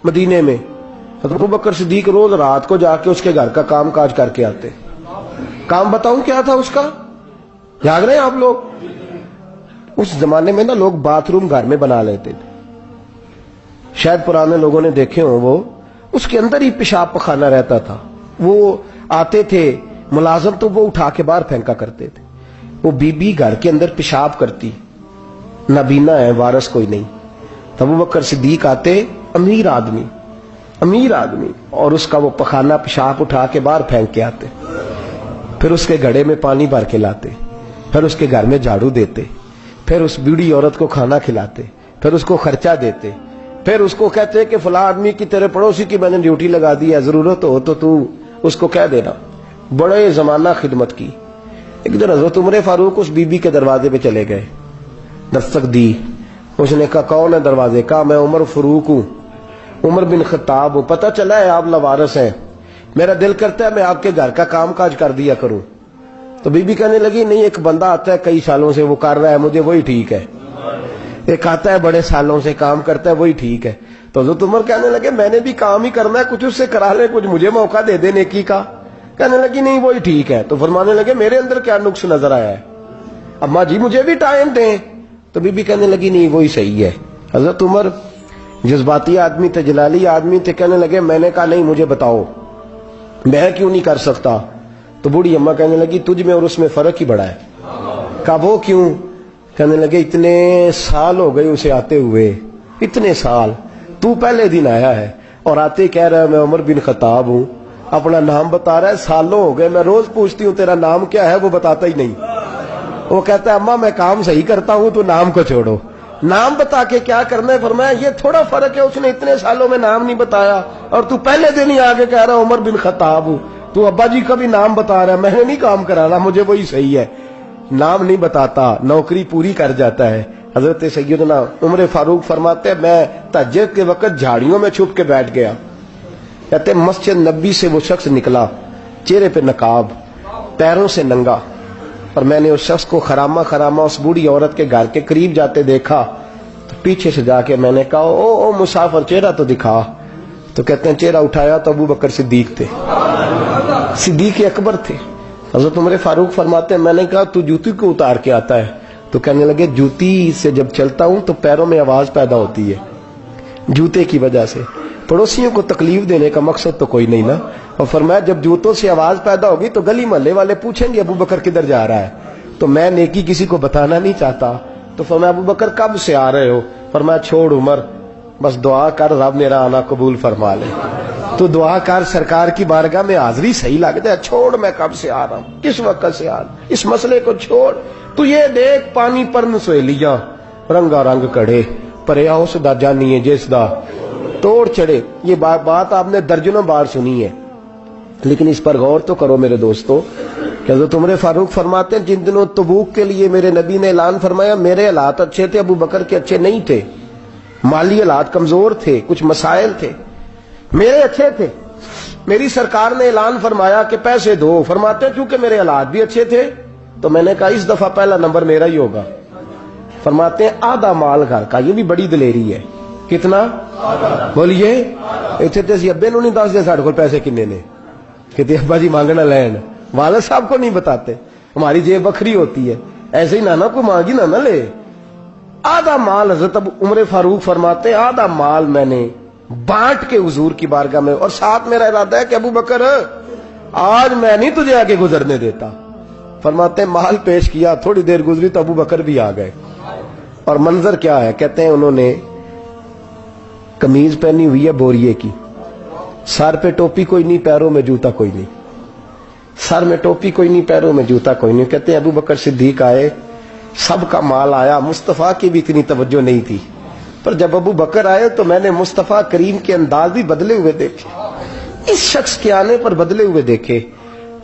مدینے میں حضرت ابو بکر صدیق روز رات کو جا کے اس کے گھر کا کام کاج کر کے آتے. کام بتاؤں کیا تھا اس کا؟ جاگ رہے ہیں آپ لوگ؟ اس زمانے میں نا لوگ باتھ روم گھر میں بنا لیتے تھے. شاید پرانے لوگوں نے دیکھے ہوں, وہ اس کے اندر ہی پیشاب پخانہ رہتا تھا. وہ آتے تھے ملازم تو وہ اٹھا کے باہر پھینکا کرتے تھے. وہ بی بی گھر کے اندر پیشاب کرتی, نابینا ہے, وارث کوئی نہیں. تب ابو بکر صدیق آتے, امیر آدمی, اور اس کا وہ پخانہ پیشاب اٹھا کے باہر پھینک کے آتے. پھر اس کے گھڑے میں پانی بھر کے لاتے, پھر اس کے گھر میں جھاڑو دیتے, پھر اس بوڑھی عورت کو کھانا کھلاتے, پھر اس کو خرچہ دیتے, پھر اس کو کہتے کہ فلاں آدمی کی تیرے پڑوسی کی میں نے ڈیوٹی لگا دی ہے, ضرورت ہو تو اس کو کہہ دینا. بڑے زمانہ خدمت کی. ایک دن حضرت عمر فاروق اس بی بی کے دروازے پہ چلے گئے, دستک دی. اس نے کہا کون ہے دروازے کا؟ میں عمر فاروق ہوں, عمر بن خطاب ہوں. پتہ چلا ہے آپ لوارث ہیں, میرا دل کرتا ہے میں آپ کے گھر کا کام کاج کر دیا کروں. تو بی بی کہنے لگی نہیں, ایک بندہ آتا ہے کئی سالوں سے وہ کر رہا ہے, مجھے وہی ٹھیک ہے. ایک آتا ہے بڑے سالوں سے کام کرتا ہے, وہی ٹھیک ہے. تو حضرت عمر کہنے لگے میں نے بھی کام ہی کرنا ہے, کچھ اس سے کرا لے, کچھ مجھے موقع دے دے نیکی کا. کہنے لگی نہیں وہی ٹھیک ہے. تو فرمانے لگے میرے اندر کیا نقص نظر آیا ہے, اماں جی مجھے بھی ٹائم دیں. تو بی بی کہنے لگی نہیں وہی صحیح ہے. حضرت عمر جذباتی آدمی تھے, جلالی آدمی تھے. کہنے لگے میں نے کہا نہیں مجھے بتاؤ میں کیوں نہیں کر سکتا. تو بوڑھی اماں کہنے لگی تجھ میں اور اس میں فرق ہی بڑا ہے. کہا وہ کیوں؟ کہنے لگے اتنے سال ہو گئے اسے آتے ہوئے, اتنے سال. تو پہلے دن آیا ہے اور آتے کہہ رہا ہے میں عمر بن خطاب ہوں, اپنا نام بتا رہا ہے. سالوں ہو گئے, میں روز پوچھتی ہوں تیرا نام کیا ہے, وہ بتاتا ہی نہیں. وہ کہتا ہے اماں میں کام صحیح کرتا ہوں, تو نام کو چھوڑو, نام بتا کے کیا کرنا ہے. فرمایا یہ تھوڑا فرق ہے, اس نے اتنے سالوں میں نام نہیں بتایا اور تو پہلے دن ہی آگے کہہ رہا عمر بن خطاب ہوں. تو ابا جی کا بھی نام بتا رہا ہے, میں نے نہیں کام کرانا, مجھے وہی صحیح ہے. نام نہیں بتاتا, نوکری پوری کر جاتا ہے. حضرت سیدنا عمر فاروق فرماتے ہیں میں تہجد کے وقت جھاڑیوں میں چھپ کے بیٹھ گیا. کہتے ہیں مسجد نبی سے وہ شخص نکلا, چہرے پہ نقاب, پیروں سے ننگا, اور میں نے اس شخص کو خرامہ اس بوڑھی عورت کے گھر کے قریب جاتے دیکھا. تو پیچھے سے جا کے میں نے کہا او مسافر چہرہ تو دکھا. تو کہتے ہیں چہرہ اٹھایا تو ابو بکر صدیق تھے, صدیق اکبر تھے. حضرت عمر فاروق فرماتے ہیں میں نے کہا تو جوتی کو اتار کے آتا ہے؟ تو کہنے لگے جوتی سے جب چلتا ہوں تو پیروں میں آواز پیدا ہوتی ہے, جوتے کی وجہ سے. پڑوسیوں کو تکلیف دینے کا مقصد تو کوئی نہیں نا. اور فرمایا جب جوتوں سے آواز پیدا ہوگی تو گلی محلے والے پوچھیں گے ابو بکر کدھر جا رہا ہے, تو میں نیکی کسی کو بتانا نہیں چاہتا. تو فرمایا ابو بکر کب سے آ رہے ہو؟ فرمایا چھوڑ عمر, بس دعا کر رب میرا آنا قبول فرما لے. تو دعا کر سرکار کی بارگاہ میں حاضری صحیح لگتا ہے. چھوڑ میں کب سے آ رہا ہوں, کس وقت سے آ رہا ہوں, اس مسئلے کو چھوڑ. تو یہ دیکھ پانی پر نسویلیاں رنگا رنگ کڑے, پریا اس دا جانیے جس دا توڑ چڑھے. یہ بات آپ نے درجنوں بار سنی ہے, لیکن اس پر غور تو کرو میرے دوستو. کہ حضرت عمر فاروق فرماتے ہیں جن دنوں تبوک کے لیے میرے نبی نے اعلان فرمایا میرے حالات اچھے تھے, ابو بکر کے اچھے نہیں تھے, مالی حالات کمزور تھے, کچھ مسائل تھے, میرے اچھے تھے. میری سرکار نے اعلان فرمایا کہ پیسے دو. فرماتے ہیں چونکہ میرے حالات بھی اچھے تھے تو میں نے کہا اس دفعہ پہلا نمبر میرا ہی ہوگا. فرماتے ہیں آدھا مال گھر کا, یہ بھی بڑی دلیری ہے. کتنا بولیے؟ اتنے تو اسی ابے نو نہیں دس دے ساڈے کول پیسے کنے نے, کہتے ابا جی مانگنا لین, والد صاحب کو نہیں بتاتے, ہماری جیب بکھری ہوتی ہے, ایسے ہی نانا کو مانگی نہ لے. آدھا مال حضرت عمر فاروق فرماتے ہیں آدھا مال میں نے بانٹ کے حضور کی بارگاہ میں, اور ساتھ میرا ارادہ ہے کہ ابو بکر آج میں نہیں تجھے آگے گزرنے دیتا. فرماتے ہیں مال پیش کیا, تھوڑی دیر گزری تو ابو بکر بھی آ گئے. اور منظر کیا ہے؟ کہتے ہیں انہوں نے قمیض پہنی ہوئی ہے بوریے کی, سر پہ ٹوپی کوئی نہیں, پیروں میں جوتا کوئی نہیں, سر میں ٹوپی کوئی نہیں, پیروں میں جوتا کوئی نہیں. کہتے ہیں ابو بکر صدیق آئے, سب کا مال آیا, مصطفیٰ کی بھی اتنی توجہ نہیں تھی, پر جب ابو بکر آئے تو میں نے مصطفیٰ کریم کے انداز بھی بدلے ہوئے دیکھے, اس شخص کے آنے پر بدلے ہوئے دیکھے.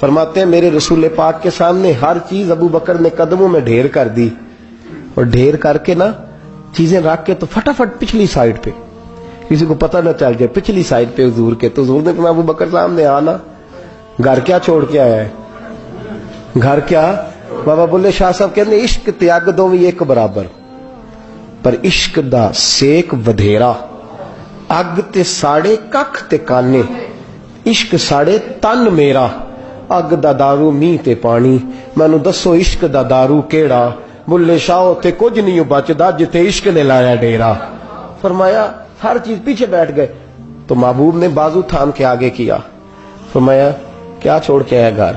فرماتے ہیں میرے رسول پاک کے سامنے ہر چیز ابو بکر نے قدموں میں ڈھیر کر دی, اور ڈھیر کر کے نا چیزیں رکھ کے تو فٹافٹ پچھلی سائڈ پہ, کسی کو پتہ نہ چل جائے, پچھلی سائڈ پہ حضور کے. تو حضور نے فرمایا ابو بکر سامنے آنا, گھر کیا چھوڑ کے آیا ہے؟ گھر کیا؟ بابا بلے شاہ صاحب کہتے عشق تیاگ دو بھی ایک برابر, پر عشق دا سیک ودھیرا اگ تے ساڑے ککھ تے کانے، عشق ساڑے تن میرا، اگ دا دارو می تے پانی، مینو دسو عشق دا دارو کیڑا، بلے شاہ تے کچھ نہیں بچدا جتے عشق نے لایا ڈیرا۔ فرمایا ہر چیز پیچھے بیٹھ گئے تو محبوب نے بازو تھام کے آگے کیا، فرمایا کیا چھوڑ کے آیا گھر؟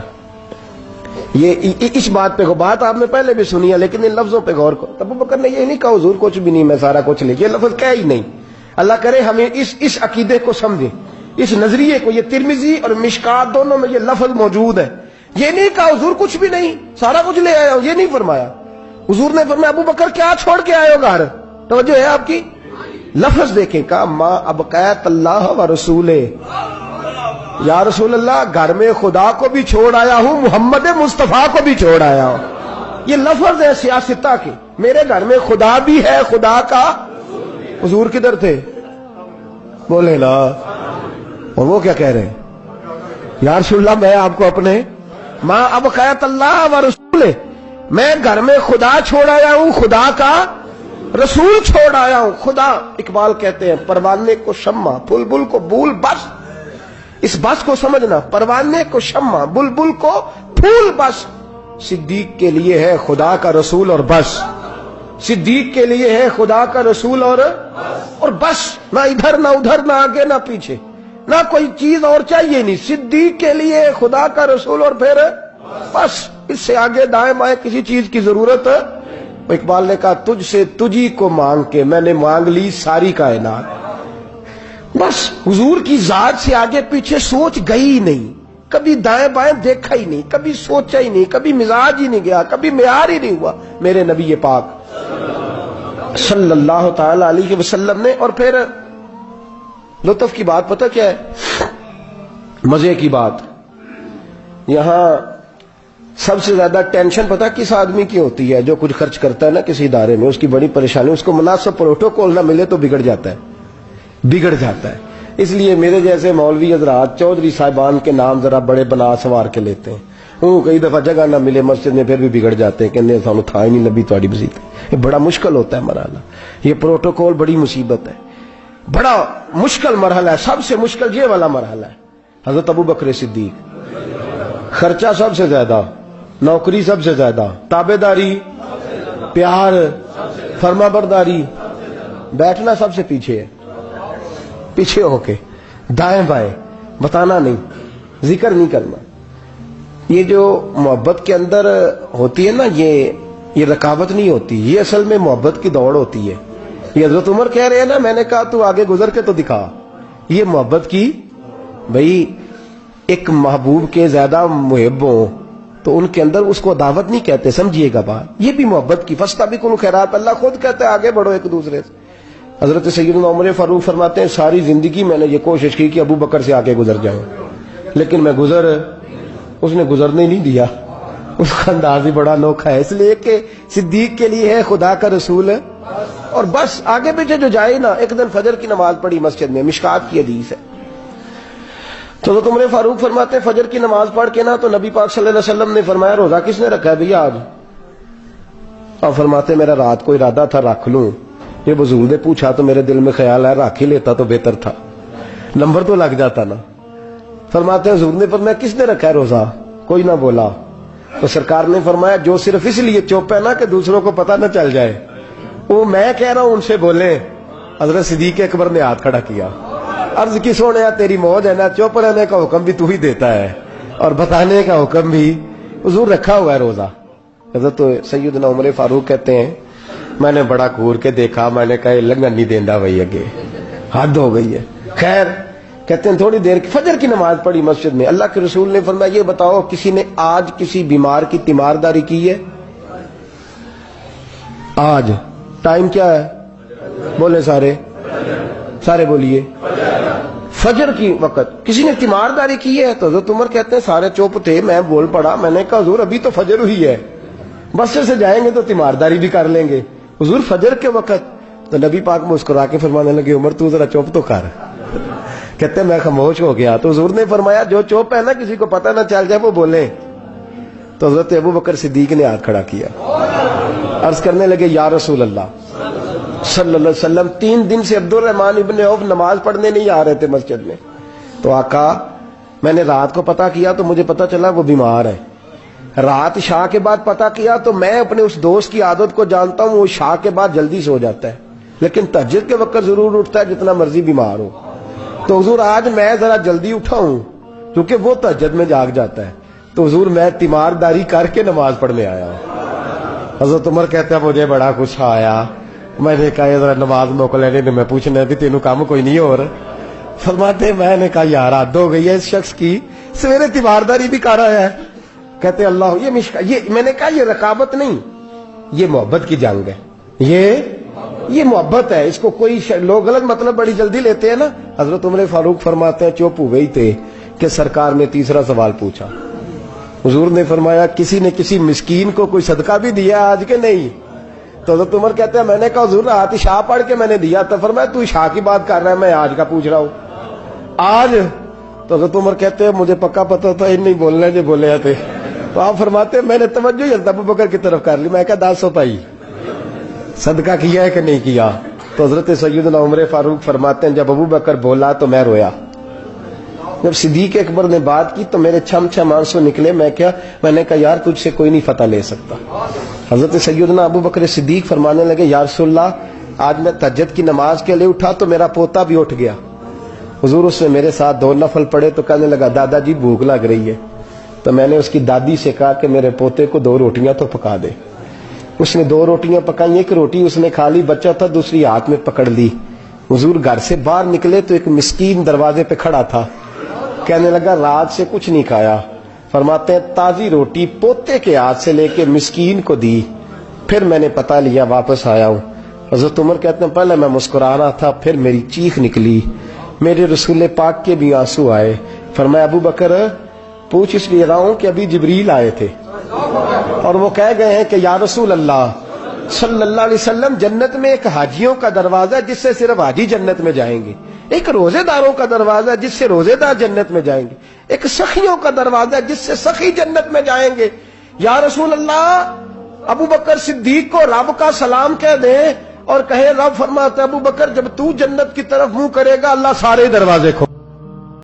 یہ اس بات پہ بات آپ نے پہلے بھی سنی ہے، لیکن ان لفظوں پہ غور کرو۔ ابو بکر نے یہ نہیں کہا حضور کچھ بھی نہیں میں سارا کچھ لے، یہ لفظ کہا ہی نہیں۔ اللہ کرے ہمیں اس عقیدے کو سمجھیں، اس نظریے کو۔ یہ ترمذی اور مشکات دونوں میں یہ لفظ موجود ہے۔ یہ نہیں کہا حضور کچھ بھی نہیں سارا کچھ لے آیا ہوں، یہ نہیں فرمایا۔ حضور نے فرمایا ابو بکر کیا چھوڑ کے آئے ہو گھر؟ توجہ ہے آپ کی؟ لفظ دیکھیں، کہا ما ابقیت اللہ و رسولہ، یا رسول اللہ گھر میں خدا کو بھی چھوڑ آیا ہوں، محمد مصطفیٰ کو بھی چھوڑ آیا ہوں۔ یہ لفظ ہے سیاستہ کے، میرے گھر میں خدا بھی ہے، خدا کا حضور کدھر تھے؟ بولے نا۔ اور وہ کیا کہہ رہے ہیں؟ یا رسول اللہ میں آپ کو اپنے ماں ابقیت اللہ و رسول، میں گھر میں خدا چھوڑ آیا ہوں، خدا کا رسول چھوڑ آیا ہوں۔ خدا، اقبال کہتے ہیں پروانے کو شمع بلبل کو بول، بس اس بس کو سمجھنا، پروانے کو شمع بلبل کو پھول بس، صدیق کے لیے ہے خدا کا رسول اور بس، صدیق کے لیے ہے خدا کا رسول اور بس، نہ ادھر نہ ادھر، نہ آگے نہ پیچھے، نہ کوئی چیز اور چاہیے نہیں، صدیق کے لیے ہے خدا کا رسول اور پھر بس، اس سے آگے دائیں بائیں کسی چیز کی ضرورت ہے۔ اقبال نے کہا تجھ سے تجھی کو مانگ کے میں نے مانگ لی ساری کائنات، بس حضور کی ذات سے آگے پیچھے سوچ گئی ہی نہیں، کبھی دائیں بائیں دیکھا ہی نہیں، کبھی سوچا ہی نہیں، کبھی مزاج ہی نہیں گیا، کبھی معیار ہی نہیں ہوا میرے نبی پاک صلی اللہ تعالی علیہ وسلم نے۔ اور پھر لطف کی بات پتہ کیا ہے؟ مزے کی بات، یہاں سب سے زیادہ ٹینشن پتہ کس آدمی کی ہوتی ہے؟ جو کچھ خرچ کرتا ہے نا کسی ادارے میں، اس کی بڑی پریشانی، اس کو مناسب پروٹوکول نہ ملے تو بگڑ جاتا ہے۔ اس لیے میرے جیسے مولوی حضرات چودھری صاحبان کے نام ذرا بڑے بنا سنوار کے لیتے ہیں، وہ کئی دفعہ جگہ نہ ملے مسجد میں پھر بھی بگڑ جاتے ہیں، کہنے سانو تھا ہی نہیں لبھی تہاڈی مسجد۔ یہ بڑا مشکل ہوتا ہے مرحلہ، یہ پروٹوکول بڑی مصیبت ہے، بڑا مشکل مرحلہ ہے، سب سے مشکل یہ والا مرحلہ ہے۔ حضرت ابو بکر صدیق، خرچہ سب سے زیادہ، نوکری سب سے زیادہ، تابع داری، پیار، فرما برداری، بیٹھنا سب سے پیچھے ہے، پیچھے ہو کے دائیں بائیں، بتانا نہیں، ذکر نہیں کرنا۔ یہ جو محبت کے اندر ہوتی ہے نا، یہ رکاوٹ نہیں ہوتی، یہ اصل میں محبت کی دوڑ ہوتی ہے۔ یہ حضرت عمر کہہ رہے ہیں نا، میں نے کہا تو آگے گزر کے تو دکھا، یہ محبت کی، بھائی ایک محبوب کے زیادہ محب ہوں تو ان کے اندر اس کو دعوت نہیں کہتے، سمجھیے گا بات، یہ بھی محبت کی فاستبقوا الخیرات، اللہ خود کہتا ہے آگے بڑھو ایک دوسرے سے۔ حضرت سیدنا عمر فاروق فرماتے ہیں ساری زندگی میں نے یہ کوشش کی کہ ابو بکر سے آگے گزر جاؤں، لیکن میں اس نے گزرنے نہیں دیا، اس کا انداز ہی بڑا انوکھا ہے، اس لیے کہ صدیق کے لیے ہے خدا کا رسول اور بس، آگے پیچھے جو جائے نا۔ ایک دن فجر کی نماز پڑھی مسجد میں، مشکات کی حدیث ہے، تو حضرت عمر فاروق فرماتے ہیں فجر کی نماز پڑھ کے نا تو نبی پاک صلی اللہ علیہ وسلم نے فرمایا روزہ کس نے رکھا ہے بھیا آج؟ اور فرماتے میرا رات کو ارادہ تھا رکھ لوں، یہ بزرگ نے پوچھا تو میرے دل میں خیال ہے رکھ ہی لیتا تو بہتر تھا، نمبر تو لگ جاتا نا۔ فرماتے ہیں حضور نے فرمایا کس نے رکھا ہے روزہ؟ کوئی نہ بولا، تو سرکار نے فرمایا جو صرف اس لیے چپ ہے نا کہ دوسروں کو پتہ نہ چل جائے، وہ میں کہہ رہا ہوں ان سے بولے۔ حضرت صدیق اکبر نے ہاتھ کھڑا کیا، عرض کی سونے تیری موج ہے نا، چپ رہنے کا حکم بھی تو ہی دیتا ہے اور بتانے کا حکم بھی، حضور رکھا ہوا ہے روزہ۔ حضرت سیدنا عمر فاروق کہتے ہیں میں نے بڑا گور کے دیکھا، میں نے کہا لنگن نہیں دیندا بھائی، اگے حد ہو گئی ہے۔ خیر کہتے ہیں تھوڑی دیر فجر کی نماز پڑھی مسجد میں، اللہ کے رسول نے فرمایا یہ بتاؤ کسی نے آج کسی بیمار کی تیمارداری کی ہے؟ آج ٹائم کیا ہے؟ بولے سارے بولیے، فجر کی وقت کسی نے تیمارداری کی ہے؟ تو حضرت عمر کہتے ہیں سارے چپ تھے، میں بول پڑا، میں نے کہا حضور ابھی تو فجر ہوئی ہے، بس سے جائیں گے تو تیمارداری بھی کر لیں گے، حضور فجر کے وقت۔ تو نبی پاک مسکرا کے فرمانے لگے عمر تو ذرا چپ تو کر، کہتے ہیں میں خاموش ہو گیا۔ تو حضور نے فرمایا جو چپ ہے نا کسی کو پتہ نہ چل جائے وہ بولے۔ تو حضرت ابو بکر صدیق نے ہاتھ کھڑا کیا، عرض کرنے لگے یا رسول اللہ صلی اللہ علیہ وسلم 3 دن سے عبد الرحمن ابن عوف نماز پڑھنے نہیں آ رہے تھے مسجد میں. تو آقا میں نے رات کو پتا کیا تو مجھے پتا چلا وہ بیمار ہے. رات شاہ کے بعد پتا کیا تو میں اپنے اس دوست کی عادت کو جانتا ہوں, وہ شاہ کے بعد جلدی سو جاتا ہے لیکن تہجد کے وقت ضرور اٹھتا ہے جتنا مرضی بیمار ہو. تو حضور آج میں ذرا جلدی اٹھا ہوں کیونکہ وہ تہجد میں جاگ جاتا ہے. تو حضور میں تیمارداری کر کے نماز پڑھنے آیا ہوں. حضرت عمر کہتا ہے مجھے بڑا غصہ آیا, میں نے کہا ذرا نماز موقع لینے میں میں پوچھنا بھی تینوں کام کوئی نہیں ہو رہا. فرماتے میں نے کہا یار حد ہو گئی ہے اس شخص کی, سویرے تیمارداری بھی کر رہا ہے. کہتے اللہ یہ میں نے کہا یہ رقابت نہیں, یہ محبت کی جنگ ہے, یہ محبت ہے. اس کو کوئی لوگ غلط مطلب بڑی جلدی لیتے ہیں نا. حضرت عمر فاروق فرماتے ہیں چپ ہو گئی تھے کہ سرکار نے تیسرا سوال پوچھا. حضور نے فرمایا کسی نے کسی مسکین کو کوئی صدقہ بھی دیا آج کے نہیں؟ تو حضرت عمر کہتے ہیں میں نے کہا حضور رات شاہ پڑھ کے میں نے دیا تھا. فرمایا تو شاہ کی بات کر رہا ہے, میں آج کا پوچھ رہا ہوں. آج تو حضرت عمر کہتے ہیں مجھے پکا پتا تھا ان نہیں بولنے جو بولے تھے. تو آپ فرماتے ہیں میں نے توجہ حضرت ابوبکر کی طرف کر لی. میں کہا 10 پائی صدقہ کیا ہے کہ نہیں کیا؟ تو حضرت سیدنا عمر فاروق فرماتے ہیں جب ابوبکر بولا تو میں رویا. جب صدیق اکبر نے بات کی تو میرے چھم چھم آنسو نکلے. میں نے کہا یار تجھ سے کوئی نہیں فتح لے سکتا. حضرت سیدنا ابوبکر صدیق فرمانے لگے یا رسول اللہ آج میں تہجد کی نماز کے لیے اٹھا تو میرا پوتا بھی اٹھ گیا. حضور اس نے میرے ساتھ 2 نفل پڑھے تو کہنے لگا دادا جی بھوک لگ رہی ہے. تو میں نے اس کی دادی سے کہا کہ میرے پوتے کو 2 روٹیاں تو پکا دے. اس نے 2 روٹیاں پکائیں, ایک روٹی اس نے کھا لی, بچہ تھا, دوسری ہاتھ میں پکڑ لی. حضور گھر سے باہر نکلے تو ایک مسکین دروازے پہ کھڑا تھا, کہنے لگا رات سے کچھ نہیں کھایا. فرماتے ہیں تازی روٹی پوتے کے ہاتھ سے لے کے مسکین کو دی, پھر میں نے پتہ لیا واپس آیا ہوں. حضرت عمر کہتے ہیں پہلے میں مسکرا رہا تھا پھر میری چیخ نکلی, میرے رسول پاک کے بھی آنسو آئے. فرمایا ابو بکر پوچھ اس لیے رہا ہوں کہ ابھی جبریل آئے تھے اور وہ کہہ گئے ہیں کہ یا رسول اللہ صلی اللہ علیہ وسلم جنت میں ایک حاجیوں کا دروازہ ہے جس سے صرف حاجی جنت میں جائیں گے, ایک روزے داروں کا دروازہ ہے جس سے روزے دار جنت میں جائیں گے, ایک سخیوں کا دروازہ ہے جس سے سخی جنت میں جائیں گے. یا رسول اللہ ابو بکر صدیق کو رب کا سلام کہہ دیں اور کہے رب فرماتا ابو بکر جب تو جنت کی طرف منہ کرے گا اللہ سارے دروازے کھول